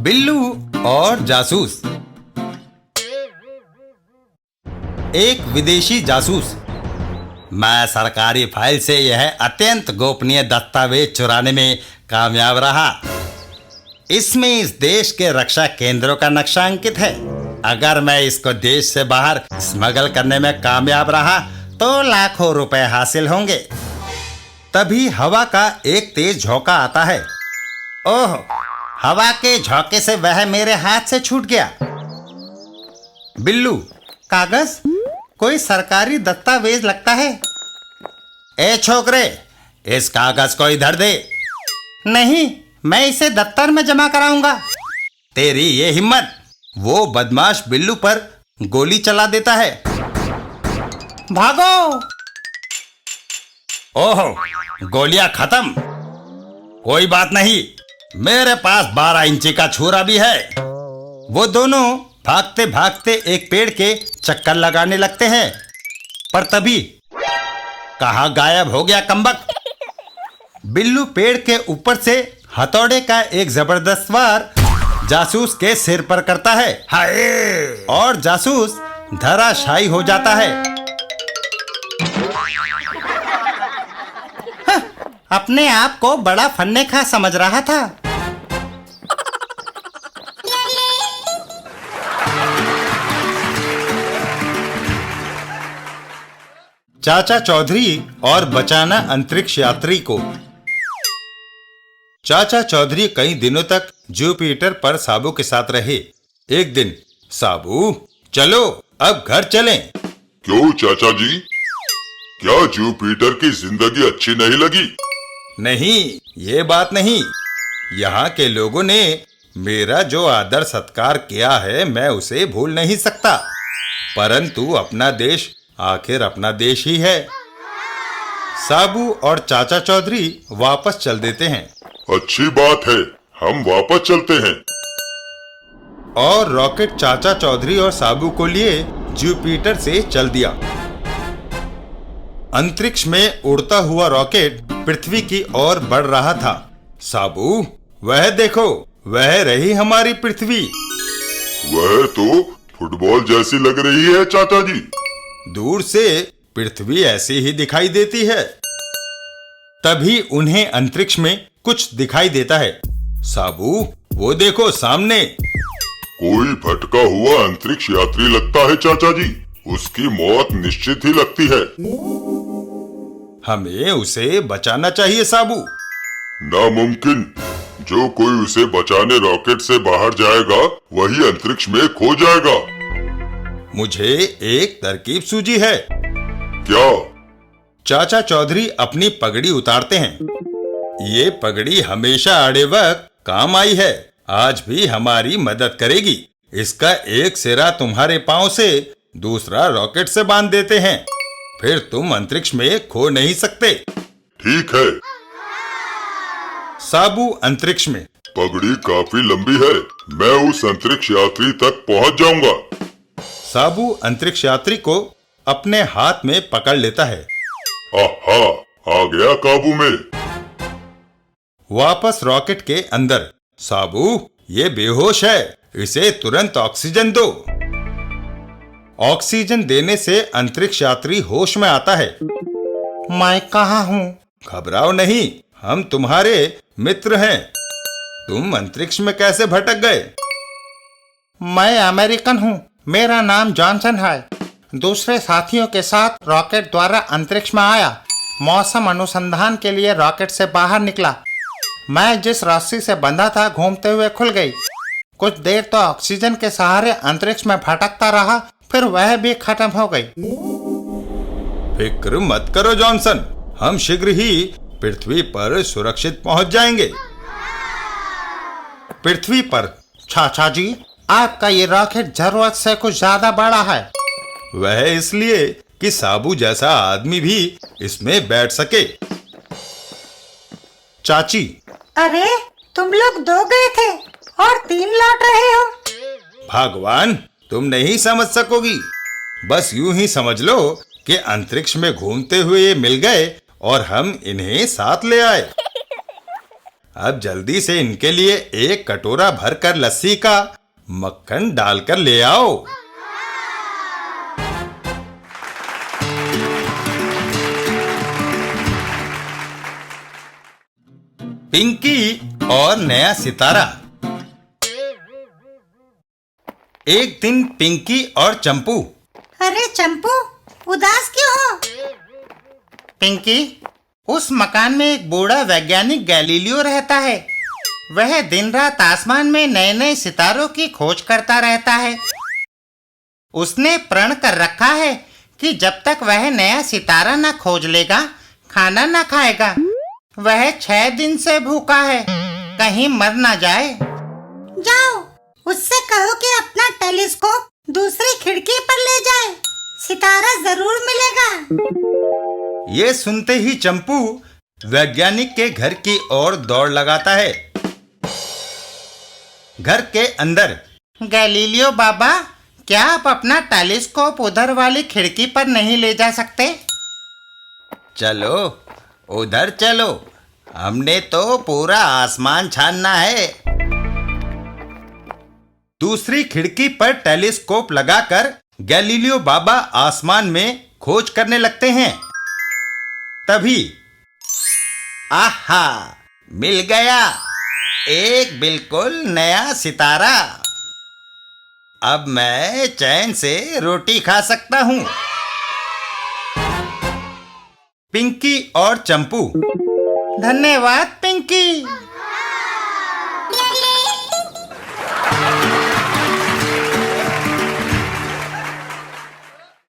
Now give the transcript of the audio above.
बिल्लू और जासूस। एक विदेशी जासूस। मैं सरकारी फाइल से यह अत्यंत गोपनीय दस्तावेज चुराने में कामयाब रहा। इसमें इस देश के रक्षा केंद्रों का नक्शा अंकित है। अगर मैं इसको देश से बाहर स्मगल करने में कामयाब रहा तो लाखों रुपए हासिल होंगे। तभी हवा का एक तेज झोंका आता है। ओह, हवा के झोंके से वह मेरे हाथ से छूट गया। बिल्लू, कागज? कोई सरकारी दस्तावेज लगता है। ए छोकरे, इस कागज को इधर दे। नहीं, मैं इसे दफ्तर में जमा कराऊंगा। तेरी ये हिम्मत! वो बदमाश बिल्लू पर गोली चला देता है। भागो! ओहो, गोलियां खत्म। कोई बात नहीं, मेरे पास 12 इंची का छुरा भी है। वो दोनों भागते भागते एक पेड़ के चक्कर लगाने लगते हैं, पर तभी कहाँ गायब हो गया कमबख्त। बिल्लू पेड़ के ऊपर से हथौड़े का एक जबरदस्त वार जासूस के सिर पर करता है। हाय! और जासूस धराशायी हो जाता है। अपने आप को बड़ा फन्नेखा समझ रहा था। चाचा चौधरी और बचाना अंतरिक्ष यात्री को। चाचा चौधरी कई दिनों तक जुपिटर पर साबू के साथ रहे। एक दिन, साबू, चलो अब घर चलें। क्यों चाचा जी, क्या जुपिटर की जिंदगी अच्छी नहीं लगी? नहीं, ये बात नहीं। यहाँ के लोगों ने मेरा जो आदर सत्कार किया है, मैं उसे भूल नहीं सकता। परंतु अपना देश आखिर अपना देश ही है। साबू और चाचा चौधरी वापस चल देते हैं। अच्छी बात है, हम वापस चलते हैं। और रॉकेट चाचा चौधरी और साबू को लिए जुपिटर से चल दिया। अंतरिक्ष में उड़ता हुआ रॉकेट पृथ्वी की ओर बढ़ रहा था। साबू, वह देखो, वह रही हमारी पृथ्वी। वह तो फुटबॉल जैसी लग रही है चाचा जी। दूर से पृथ्वी ऐसी ही दिखाई देती है। तभी उन्हें अंतरिक्ष में कुछ दिखाई देता है। साबू, वो देखो सामने। कोई भटका हुआ अंतरिक्ष यात्री लगता है चाचा जी। उसकी मौत निश्चित ही लगती है। हमें उसे बचाना चाहिए साबू। नामुमकिन। जो कोई उसे बचाने रॉकेट से बाहर जाएगा वही अंतरिक्ष में खो जाएगा। मुझे एक तरकीब सूझी है। क्या? चाचा चौधरी अपनी पगड़ी उतारते हैं। ये पगड़ी हमेशा आड़े वक्त काम आई है, आज भी हमारी मदद करेगी। इसका एक सिरा तुम्हारे पांव से, दूसरा रॉकेट से बांध देते हैं, फिर तुम अंतरिक्ष में खो नहीं सकते। ठीक है। साबू अंतरिक्ष में। पगड़ी काफी लंबी है, मैं उस अंतरिक्ष यात्री तक पहुंच जाऊंगा। साबू अंतरिक्ष यात्री को अपने हाथ में पकड़ लेता है। आहा, आ गया काबू में। वापस रॉकेट के अंदर। साबू, ये बेहोश है, इसे तुरंत ऑक्सीजन दो। ऑक्सीजन देने से अंतरिक्ष यात्री होश में आता है। मैं कहाँ हूँ? घबराओ नहीं, हम तुम्हारे मित्र हैं। तुम अंतरिक्ष में कैसे भटक गए? मैं अमेरिकन हूँ, मेरा नाम जॉनसन है। दूसरे साथियों के साथ रॉकेट द्वारा अंतरिक्ष में आया। मौसम अनुसंधान के लिए रॉकेट से बाहर निकला। मैं जिस रस्सी से बंधा था घूमते हुए खुल गई। कुछ देर तो ऑक्सीजन के सहारे अंतरिक्ष में भटकता रहा, फिर वह भी खत्म हो गई। फिक्र मत करो जॉनसन, हम शीघ्र ही पृथ्वी पर सुरक्षित पहुंच जाएंगे। पृथ्वी पर? चाचा जी, आपका ये रॉकेट जरूरत से कुछ ज्यादा बड़ा है। वह इसलिए कि साबू जैसा आदमी भी इसमें बैठ सके। चाची। अरे, तुम लोग 2 गए थे और 3 लौट रहे हो। भगवान, तुम नहीं समझ सकोगी। बस यूं ही समझ लो कि अंतरिक्ष में घूमते हुए ये मिल गए और हम इन्हें साथ ले आए। अब जल्दी से इनके लिए एक कटोरा भरकर लस्सी का मक्खन डालकर ले आओ। पिंकी और नया सितारा। एक दिन पिंकी और चंपू। अरे चंपू, उदास क्यों हो? पिंकी, उस मकान में एक बूढ़ा वैज्ञानिक गैलीलियो रहता है। वह दिन रात आसमान में नए नए सितारों की खोज करता रहता है। उसने प्रण कर रखा है कि जब तक वह नया सितारा न खोज लेगा, खाना न खाएगा। वह 6 दिन से भूखा है, कहीं मर ना जाए। जाओ, उससे कहो कि अपना टेलीस्कोप दूसरी खिड़की पर ले जाए, सितारा जरूर मिलेगा। ये सुनते ही चंपू वैज्ञानिक के घर की ओर दौड़ लगाता है। घर के अंदर। गैलीलियो बाबा, क्या आप अपना टेलीस्कोप उधर वाली खिड़की पर नहीं ले जा सकते? चलो उधर चलो, हमने तो पूरा आसमान छानना है। दूसरी खिड़की पर टेलीस्कोप लगाकर गैलीलियो बाबा आसमान में खोज करने लगते हैं। तभी आहा, मिल गया एक बिल्कुल नया सितारा। अब मैं चैन से रोटी खा सकता हूँ। पिंकी और चंपू। धन्यवाद पिंकी।